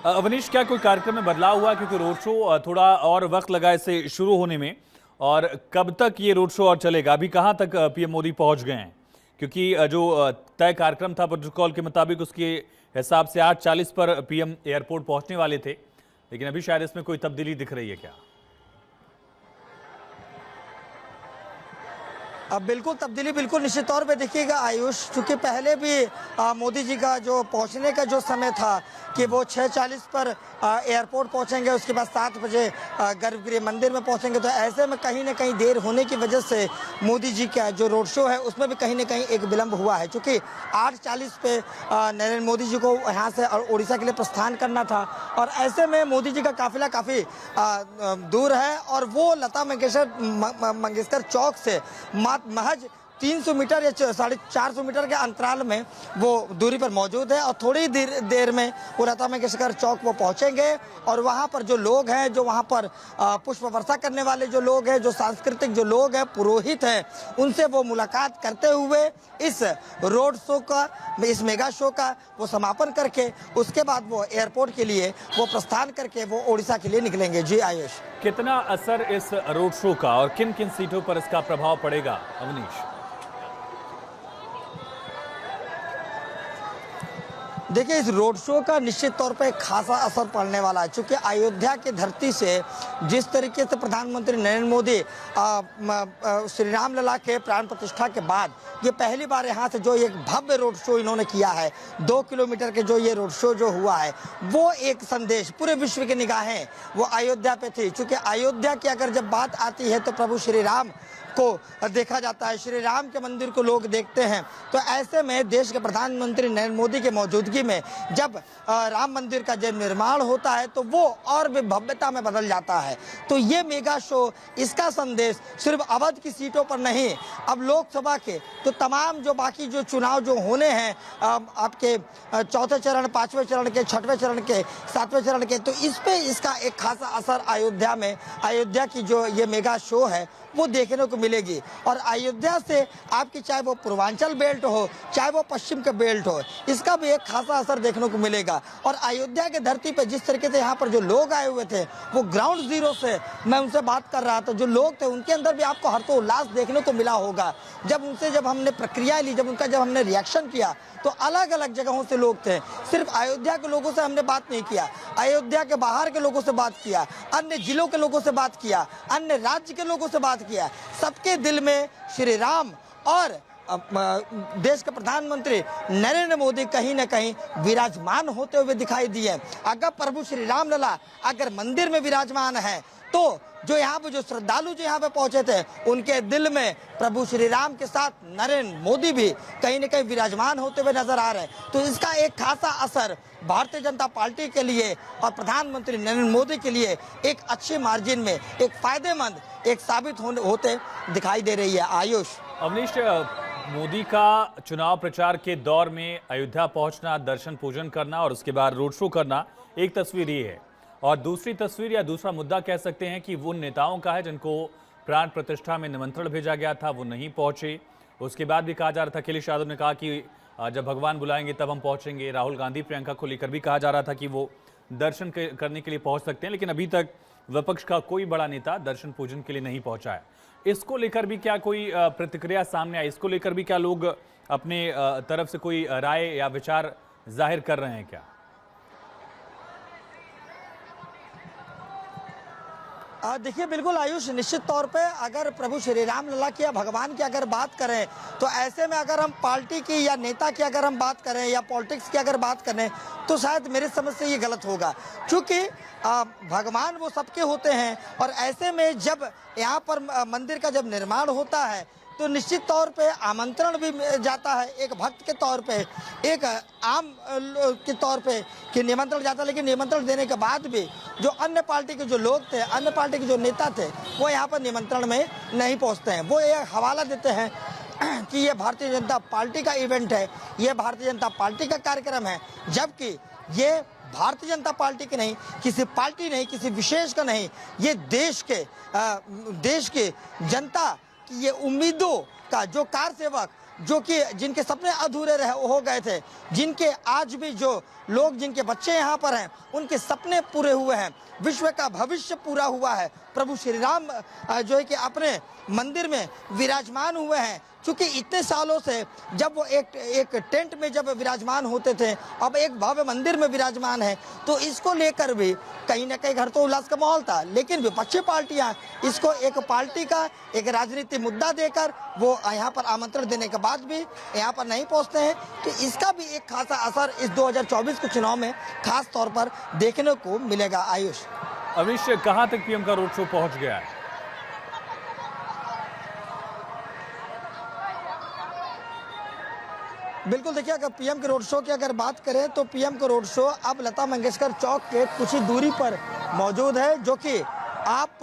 अवनीश, क्या कोई कार्यक्रम में बदलाव हुआ? क्योंकि रोड शो थोड़ा और वक्त लगा इसे शुरू होने में, और कब तक ये रोड शो और चलेगा? अभी कहाँ तक पीएम मोदी पहुंच गए हैं? क्योंकि जो तय कार्यक्रम था प्रोटोकॉल के मुताबिक, उसके हिसाब से 8:40 पर पीएम एयरपोर्ट पहुंचने वाले थे, लेकिन अभी शायद इसमें कोई तब्दीली दिख रही है क्या? अब बिल्कुल तब्दीली बिल्कुल निश्चित तौर पे देखिएगा आयुष, क्योंकि पहले भी मोदी जी का जो पहुंचने का जो समय था कि वो 6:40 पर एयरपोर्ट पहुंचेंगे, उसके बाद 7 बजे गर्भगृह मंदिर में पहुंचेंगे। तो ऐसे में कहीं ना कहीं देर होने की वजह से मोदी जी का जो रोड शो है उसमें भी कहीं ना कहीं एक विलंब हुआ है, क्योंकि 8:40 पे नरेंद्र मोदी जी को यहाँ से उड़ीसा के लिए प्रस्थान करना था, और ऐसे में मोदी जी का काफिला काफ़ी दूर है, और वो लता मंगेशकर चौक से महज 300 मीटर या 450 मीटर के अंतराल में वो दूरी पर मौजूद है, और थोड़ी देर में वो लता मंगेशकर चौक वो पहुंचेंगे। और वहां पर जो लोग हैं, जो वहां पर पुष्प वर्षा करने वाले जो लोग हैं, जो सांस्कृतिक जो लोग हैं, पुरोहित हैं, उनसे वो मुलाकात करते हुए इस रोड शो का, इस मेगा शो का वो समापन करके उसके बाद वो एयरपोर्ट के लिए वो प्रस्थान करके वो उड़ीसा के लिए निकलेंगे। जी आयुष, कितना असर इस रोड शो का और किन किन सीटों पर इसका प्रभाव पड़ेगा, अवनीश? देखिए, इस रोड शो का निश्चित तौर पर खासा असर पड़ने वाला है, क्योंकि अयोध्या की धरती से जिस तरीके से प्रधानमंत्री नरेंद्र मोदी श्री राम लला के प्राण प्रतिष्ठा के बाद ये पहली बार यहाँ से जो एक भव्य रोड शो इन्होंने किया है, 2 किलोमीटर के जो ये रोड शो जो हुआ है, वो एक संदेश पूरे विश्व की निगाहें वो अयोध्या पे थी। क्योंकि अयोध्या की अगर जब बात आती है तो प्रभु श्री राम को देखा जाता है, श्री राम के मंदिर को लोग देखते हैं। तो ऐसे में देश के प्रधानमंत्री नरेंद्र मोदी के मौजूदगी में जब राम मंदिर का जब निर्माण होता है तो वो और भी भव्यता में बदल जाता है। तो ये मेगा शो, इसका संदेश सिर्फ अवध की सीटों पर नहीं, अब लोकसभा के तो तमाम जो बाकी जो चुनाव जो होने हैं, आपके चौथे चरण, 5वें चरण के, 6वें चरण के, 7वें चरण के, तो इस पे इसका एक खासा असर अयोध्या में, अयोध्या की जो ये मेगा शो है वो देखने को मिलेगी। और अयोध्या से आपकी चाहे वो पूर्वांचल बेल्ट हो, चाहे वो पश्चिम का बेल्ट हो, इसका भी एक खासा असर देखने को मिलेगा। और अयोध्या के धरती पे जिस तरीके से यहाँ पर जो लोग आए हुए थे, वो ग्राउंड जीरो से मैं उनसे बात कर रहा था, जो लोग थे उनके अंदर भी आपको हर्षोल्लास देखने को मिला होगा। जब हमने प्रक्रिया ली, जब हमने रिएक्शन किया, तो अलग अलग जगहों से लोग थे। सिर्फ अयोध्या के लोगों से हमने बात नहीं किया, अयोध्या के बाहर के लोगों से बात किया, अन्य जिलों के लोगों से बात किया, अन्य राज्य के लोगों से बात किया। सबके दिल में श्री राम और देश के प्रधानमंत्री नरेंद्र मोदी कहीं न कहीं विराजमान होते हुए दिखाई दिए। अगर प्रभु श्री राम लला अगर मंदिर में विराजमान है, तो जो यहाँ पे जो श्रद्धालु जो यहाँ पे पहुंचे थे, उनके दिल में प्रभु श्री राम के साथ नरेंद्र मोदी भी कहीं न कहीं विराजमान होते हुए नजर आ रहे हैं। तो इसका एक खासा असर भारतीय जनता पार्टी के लिए और प्रधानमंत्री नरेंद्र मोदी के लिए एक अच्छे मार्जिन में, एक फायदेमंद एक साबित होते दिखाई दे रही है। आयुष, अवनीश, मोदी का चुनाव प्रचार के दौर में अयोध्या पहुंचना, दर्शन पूजन करना और उसके बाद रोड शो करना एक तस्वीर ये है, और दूसरी तस्वीर या दूसरा मुद्दा कह सकते हैं कि वो नेताओं का है जिनको प्राण प्रतिष्ठा में निमंत्रण भेजा गया था, वो नहीं पहुंचे। उसके बाद भी कहा जा रहा था, अखिलेश यादव ने कहा कि जब भगवान बुलाएंगे तब हम पहुंचेंगे। राहुल गांधी, प्रियंका को लेकर भी कहा जा रहा था कि वो दर्शन करने के लिए पहुंच सकते हैं, लेकिन अभी तक विपक्ष का कोई बड़ा नेता दर्शन पूजन के लिए नहीं पहुंचा है। इसको लेकर भी क्या कोई प्रतिक्रिया सामने आई? इसको लेकर भी क्या लोग अपने तरफ से कोई राय या विचार जाहिर कर रहे हैं क्या? देखिए, बिल्कुल आयुष, निश्चित तौर पे अगर प्रभु श्री राम लला की या भगवान की अगर बात करें, तो ऐसे में अगर हम पार्टी की या नेता की अगर हम बात करें या पॉलिटिक्स की अगर बात करें, तो शायद मेरे समझ से ये गलत होगा। क्योंकि भगवान वो सबके होते हैं, और ऐसे में जब यहाँ पर मंदिर का जब निर्माण होता है तो निश्चित तौर पे आमंत्रण भी जाता है, एक भक्त के तौर पे, एक आम के तौर पे कि निमंत्रण जाता है। लेकिन निमंत्रण देने के बाद भी जो अन्य पार्टी के जो लोग थे, अन्य पार्टी के जो नेता थे, वो यहाँ पर निमंत्रण में नहीं पहुँचते हैं। वो एक हवाला देते हैं कि ये भारतीय जनता पार्टी का इवेंट है, ये भारतीय जनता पार्टी का कार्यक्रम है, जबकि ये भारतीय जनता पार्टी की नहीं, किसी पार्टी नहीं, किसी विशेष का नहीं, ये देश के जनता की ये उम्मीदों का जो कार सेवक जो कि जिनके सपने अधूरे रहे हो गए थे, जिनके आज भी जो लोग जिनके बच्चे यहाँ पर हैं उनके सपने पूरे हुए हैं, विश्व का भविष्य पूरा हुआ है। प्रभु श्री राम जो है कि अपने मंदिर में विराजमान हुए हैं। चूंकि इतने सालों से जब वो एक टेंट में जब विराजमान होते थे, अब एक भव्य मंदिर में विराजमान है, तो इसको लेकर भी कहीं ना कहीं घर तो उल्लास का माहौल था। लेकिन विपक्षी पार्टियां इसको एक पार्टी का एक राजनीतिक मुद्दा देकर वो यहाँ पर आमंत्रण देने के बाद भी यहाँ पर नहीं पहुँचते हैं, तो इसका भी एक खासा असर इस 2024 के चुनाव में खास तौर पर देखने को मिलेगा। आयुष, अविश, कहां तक पीएम का रोड शो पहुंच गया है? बिल्कुल, देखिए अगर पीएम के रोड शो की अगर बात करें तो पीएम का रोड शो अब लता मंगेशकर चौक के कुछ ही दूरी पर मौजूद है, जो कि आप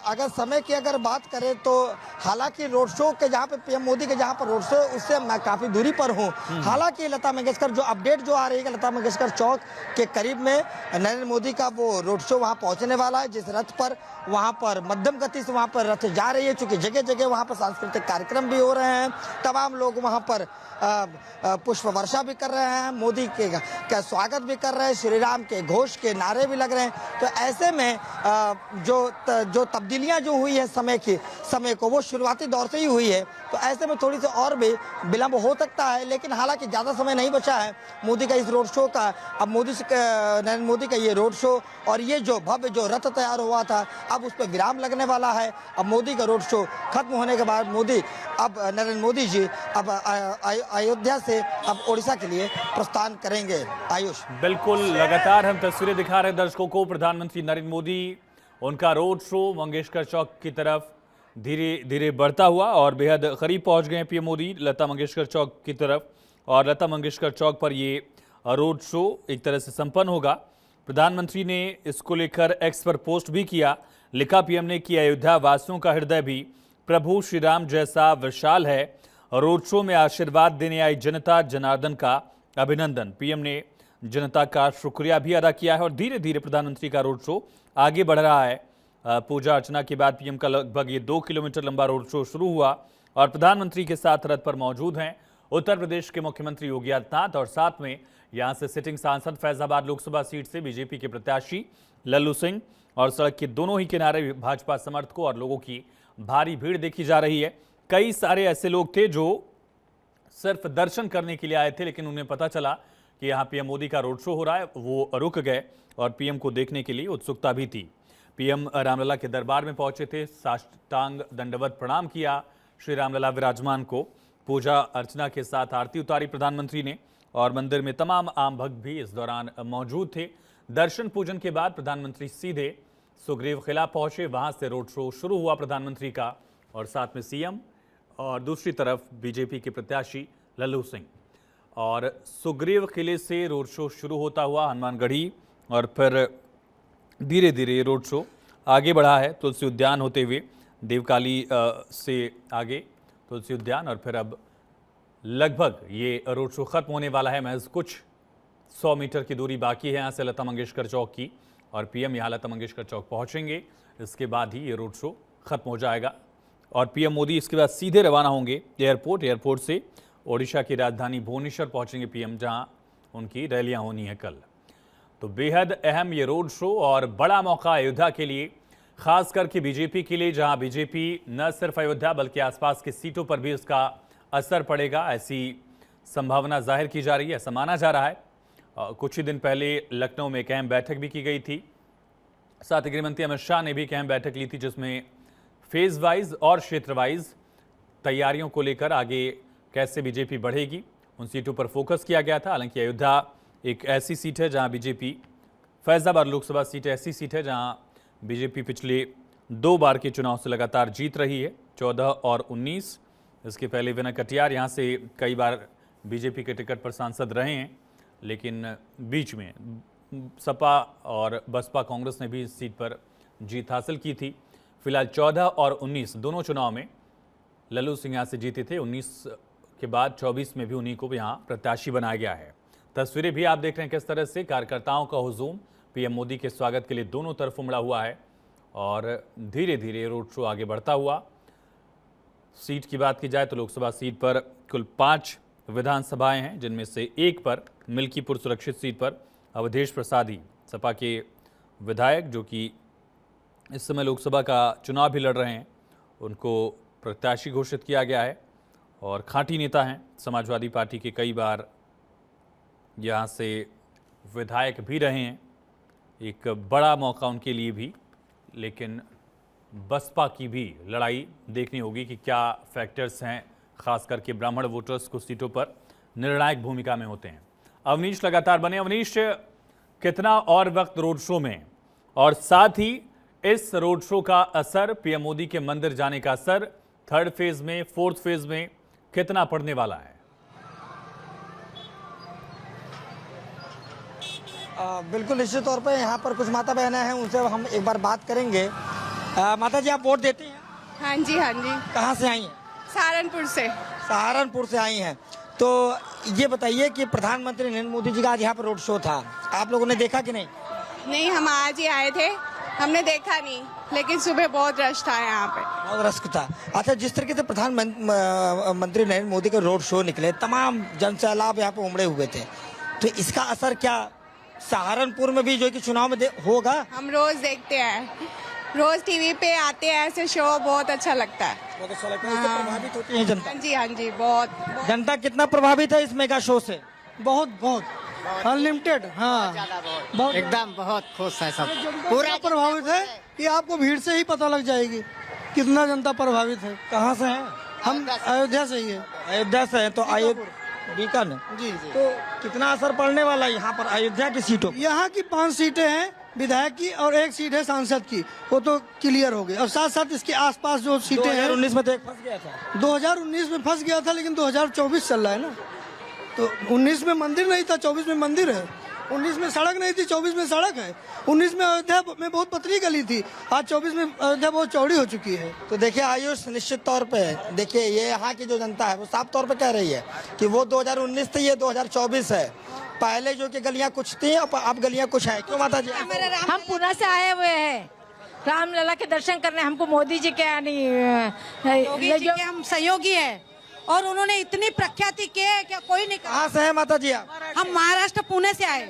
अगर समय की अगर बात करें तो हालांकि रोड शो के जहाँ पे पीएम मोदी के जहाँ पर रोड शो उससे मैं काफ़ी दूरी पर हूँ। हालांकि लता मंगेशकर जो अपडेट जो आ रही है, लता मंगेशकर चौक के करीब में नरेंद्र मोदी का वो रोड शो वहाँ पहुँचने वाला है, जिस रथ पर वहाँ पर मध्यम गति से वहाँ पर रथ जा रही है। चूँकि जगह जगह वहाँ पर सांस्कृतिक कार्यक्रम भी हो रहे हैं, तमाम लोग वहाँ पर पुष्प वर्षा भी कर रहे हैं, मोदी के स्वागत भी कर रहे हैं, श्री राम के घोष के नारे भी लग रहे हैं। तो ऐसे में जो तब्दीलियां जो हुई है समय को वो शुरुआती दौर से ही हुई है, तो ऐसे में थोड़ी सी और भी विलंब हो सकता है। लेकिन हालांकि ज़्यादा समय नहीं बचा है मोदी का इस रोड शो का। अब नरेंद्र मोदी का ये रोड शो और ये जो भव्य जो रथ तैयार हुआ था, अब उस पर विराम लगने वाला है। अब मोदी का रोड शो खत्म होने के बाद नरेंद्र मोदी जी अब अयोध्या से अब ओडिशा के लिए प्रस्थान करेंगे। आयुष, बिल्कुल, लगातार हम तस्वीरें दिखा रहे हैं दर्शकों को। प्रधानमंत्री नरेंद्र मोदी, उनका रोड शो मंगेशकर चौक की तरफ धीरे धीरे बढ़ता हुआ और बेहद करीब पहुंच गए पीएम मोदी लता मंगेशकर चौक की तरफ। और लता मंगेशकर चौक पर ये रोड शो एक तरह से संपन्न होगा। प्रधानमंत्री ने इसको लेकर एक्स पर पोस्ट भी किया, लिखा पीएम ने कि अयोध्या वासियों का हृदय भी प्रभु श्री राम जैसा विशाल है। रोड शो में आशीर्वाद देने आई जनता जनार्दन का अभिनंदन। पीएम ने जनता का शुक्रिया भी अदा किया है और धीरे धीरे प्रधानमंत्री का रोड शो आगे बढ़ रहा है। पूजा अर्चना के बाद पीएम का लगभग ये 2 किलोमीटर लंबा रोड शो शुरू हुआ और प्रधानमंत्री के साथ रथ पर मौजूद हैं उत्तर प्रदेश के मुख्यमंत्री योगी आदित्यनाथ और साथ में यहां से सिटिंग सांसद फैजाबाद लोकसभा सीट से बीजेपी के प्रत्याशी लल्लू सिंह। और सड़क के दोनों ही किनारे भाजपा समर्थकों और लोगों की भारी भीड़ देखी जा रही है। कई सारे ऐसे लोग थे जो सिर्फ दर्शन करने के लिए आए थे, लेकिन उन्हें पता चला कि यहाँ पीएम मोदी का रोड शो हो रहा है, वो रुक गए और पीएम को देखने के लिए उत्सुकता भी थी। पीएम रामलला के दरबार में पहुंचे थे, साष्टांग दंडवत प्रणाम किया श्री रामलला विराजमान को। पूजा अर्चना के साथ आरती उतारी प्रधानमंत्री ने और मंदिर में तमाम आम भक्त भी इस दौरान मौजूद थे। दर्शन पूजन के बाद प्रधानमंत्री सीधे सुग्रीव किला पहुंचे, वहां से रोड शो शुरू हुआ प्रधानमंत्री का और साथ में सीएम और दूसरी तरफ बीजेपी के प्रत्याशी लल्लू सिंह। और सुग्रीव किले से रोड शो शुरू होता हुआ हनुमानगढ़ी और फिर धीरे धीरे रोड शो आगे बढ़ा है तुलसी उद्यान होते हुए देवकाली से आगे तुलसी उद्यान और फिर अब लगभग ये रोड शो खत्म होने वाला है। महज कुछ 100 मीटर की दूरी बाकी है यहाँ से लता मंगेशकर चौक की और पीएम यहाँ लता मंगेशकर चौक पहुँचेंगे। इसके बाद ही ये रोड शो खत्म हो जाएगा और पीएम मोदी इसके बाद सीधे रवाना होंगे एयरपोर्ट से ओडिशा की राजधानी भुवनेश्वर पहुंचेंगे पीएम, जहां उनकी रैलियां होनी है कल। तो बेहद अहम ये रोड शो और बड़ा मौका अयोध्या के लिए, खास करके बीजेपी के लिए, जहां बीजेपी न सिर्फ अयोध्या बल्कि आसपास की सीटों पर भी इसका असर पड़ेगा, ऐसी संभावना जाहिर की जा रही है, ऐसा माना जा रहा है। कुछ ही दिन पहले लखनऊ में एक अहम बैठक भी की गई थी, साथ ही गृहमंत्री अमित शाह ने भी एक अहम बैठक ली थी जिसमें फेज वाइज और क्षेत्र वाइज तैयारियों को लेकर आगे कैसे बीजेपी बढ़ेगी उन सीटों पर फोकस किया गया था। हालांकि अयोध्या एक ऐसी सीट है जहां बीजेपी, फैजाबाद लोकसभा सीट ऐसी सीट है जहां बीजेपी पिछले 2 बार के चुनाव से लगातार जीत रही है, 14 और 19। इसके पहले विनय कटियार यहां से कई बार बीजेपी के टिकट पर सांसद रहे हैं, लेकिन बीच में सपा और बसपा कांग्रेस ने भी इस सीट पर जीत हासिल की थी। फिलहाल 14 और 19 दोनों चुनाव में लल्लू सिंह यहाँ से जीते थे। 19 के बाद 24 में भी उन्हीं को यहाँ प्रत्याशी बनाया गया है। तस्वीरें भी आप देख रहे हैं किस तरह से कार्यकर्ताओं का हुजूम पीएम मोदी के स्वागत के लिए दोनों तरफ उमड़ा हुआ है और धीरे धीरे रोड शो आगे बढ़ता हुआ सीट की बात की जाए तो लोकसभा सीट पर कुल 5 विधानसभाएं हैं, जिनमें से एक पर मिल्कीपुर सुरक्षित सीट पर अवधेश प्रसाद ही सपा के विधायक, जो कि इस समय लोकसभा का चुनाव भी लड़ रहे हैं, उनको प्रत्याशी घोषित किया गया है और खांटी नेता हैं। समाजवादी पार्टी के कई बार यहाँ से विधायक भी रहे हैं, एक बड़ा मौका उनके लिए भी। लेकिन बसपा की भी लड़ाई देखनी होगी कि क्या फैक्टर्स हैं, खास करके ब्राह्मण वोटर्स को सीटों पर निर्णायक भूमिका में होते हैं। अवनीश लगातार बने। अवनीश, कितना और वक्त रोड शो में, और साथ ही इस रोड शो का असर, पीएम मोदी के मंदिर जाने का असर 3rd फेज में, 4th फेज में कितना पड़ने वाला है? बिल्कुल निश्चित तौर पर यहाँ पर कुछ माता बहनें हैं, उनसे हम एक बार बात करेंगे। माता जी, आप वोट देती हैं? हाँ जी, हाँ जी। कहाँ से आई हैं? सहारनपुर से। सहारनपुर से आई हैं। तो ये बताइए कि प्रधानमंत्री नरेंद्र मोदी जी का आज यहाँ पर रोड शो था, आप लोगों ने देखा कि नहीं? नहीं, हम आज ही आए थे, हमने देखा नहीं, लेकिन सुबह बहुत रश था यहाँ पे। बहुत रश था। अच्छा, जिस तरीके से प्रधानमंत्री नरेंद्र मोदी के रोड शो निकले, तमाम जन सैलाब यहाँ पे उमड़े हुए थे, तो इसका असर क्या सहारनपुर में भी जो कि चुनाव में होगा? हम रोज देखते हैं, रोज टीवी पे आते हैं ऐसे शो, बहुत अच्छा लगता है। बहुत अच्छा लगता है। इससे प्रभावित होती है जनता? हाँ जी, हाँ जी, बहुत। जनता कितना प्रभावित है इस मेगा शो से? बहुत बहुत अनलिमिटेड। हाँ, बहुत एकदम बहुत खुश है सब। पूरा प्रभावित है कि आपको भीड़ से ही पता लग जाएगी कितना जनता प्रभावित है। कहाँ से है? हम अयोध्या से ही है। अयोध्या से है, तो अयोध्या बीकानेर। जी जी। तो कितना असर पड़ने वाला है यहाँ पर अयोध्या की सीटों? यहाँ की 5 सीटें हैं विधायक की और 1 सीट है सांसद की, वो तो क्लियर हो गई। और साथ साथ इसके आसपास जो सीटें हैं, 2019 में तो एक फंस गया था। 2019 में फंस गया था, लेकिन 2024 चल रहा है ना, तो 19 में मंदिर नहीं था, 24 में मंदिर है। 19 में सड़क नहीं थी, 24 में सड़क है। 19 में अयोध्या में बहुत पतली गली थी, आज 24 में अयोध्या बहुत चौड़ी हो चुकी है। तो देखिए आयुष, निश्चित तौर पे देखिए ये यहाँ की जो जनता है वो साफ तौर पे कह रही है कि वो 2019 थी, ये 2024 है। पहले जो कि गलियां कुछ थी, अब गलियां कुछ है। क्यों माता जी? हम पुणे से आए हुए हैं रामलला के दर्शन करने। हमको मोदी जी के योगी जी के हम सहयोगी है और उन्होंने इतनी प्रख्याति की है कि कोई नहीं। कहाँ से है माता जी आप? हम महाराष्ट्र पुणे से आए।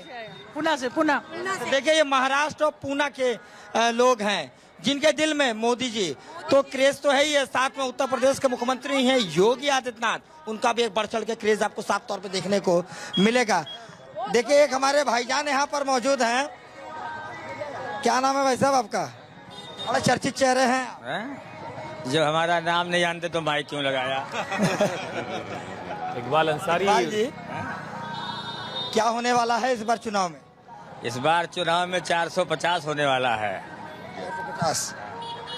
पुणे से। पुणे तो देखिए ये महाराष्ट्र और पूना के लोग हैं जिनके दिल में मोदी जी तो क्रेज तो है ही है। साथ में उत्तर प्रदेश के मुख्यमंत्री हैं योगी आदित्यनाथ, उनका भी एक बढ़ चढ़ के क्रेज आपको साफ तौर पे देखने को मिलेगा। देखिए एक हमारे भाईजान यहाँ पर मौजूद हैं। क्या नाम है भाई साहब आपका? बड़ा चर्चित चेहरे हैं। जो हमारा नाम नहीं जानते तो माइक क्यों लगाया? इकबाल अंसारी जी, क्या होने वाला है इस बार चुनाव में? इस बार चुनाव में 450 होने वाला है। 450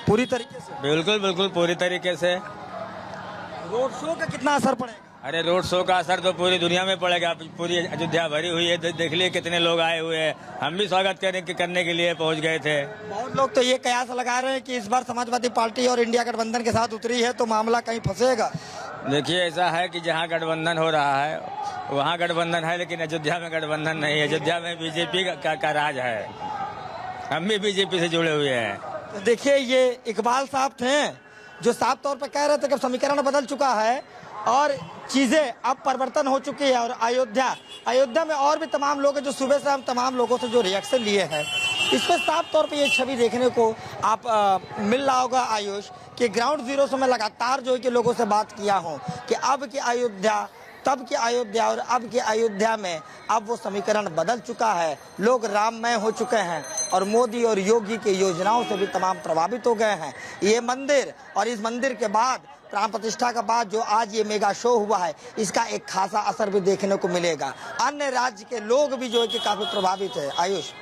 पूरी तरीके से? बिल्कुल बिल्कुल पूरी तरीके से। रोड शो का कितना असर पड़ेगा? अरे रोड शो का असर तो पूरी दुनिया में पड़ेगा। पूरी अयोध्या भरी हुई है, देख लिए कितने लोग आए हुए हैं। हम भी स्वागत करने के लिए पहुंच गए थे। बहुत लोग तो ये कयास लगा रहे हैं कि इस बार समाजवादी पार्टी और इंडिया गठबंधन के साथ उतरी है तो मामला कहीं फंसेगा। देखिए ऐसा है कि जहाँ गठबंधन हो रहा है वहाँ गठबंधन है, लेकिन अयोध्या में गठबंधन नहीं है। अयोध्या में बीजेपी का राज है। हम भी बीजेपी से जुड़े हुए हैं। तो देखिए ये इकबाल साहब थे जो साफ तौर पर कह रहे थे कि समीकरण बदल चुका है और चीजें अब परिवर्तन हो चुकी है। और अयोध्या में और भी तमाम लोग हैं जो सुबह से हम तमाम लोगों से जो रिएक्शन लिए हैं, इस पर साफ तौर पे ये छवि देखने को आप मिल रहा होगा आयुष कि ग्राउंड जीरो से मैं लगातार जो है कि लोगों से बात किया हूँ कि अब की अयोध्या, तब की अयोध्या और अब की अयोध्या में अब वो समीकरण बदल चुका है। लोग राममय हो चुके हैं और मोदी और योगी की योजनाओं से भी तमाम प्रभावित हो गए हैं। ये मंदिर और इस मंदिर के बाद प्राण प्रतिष्ठा के बाद जो आज ये मेगा शो हुआ है, इसका एक खासा असर भी देखने को मिलेगा। अन्य राज्य के लोग भी जो है कि काफी प्रभावित है। आयुष।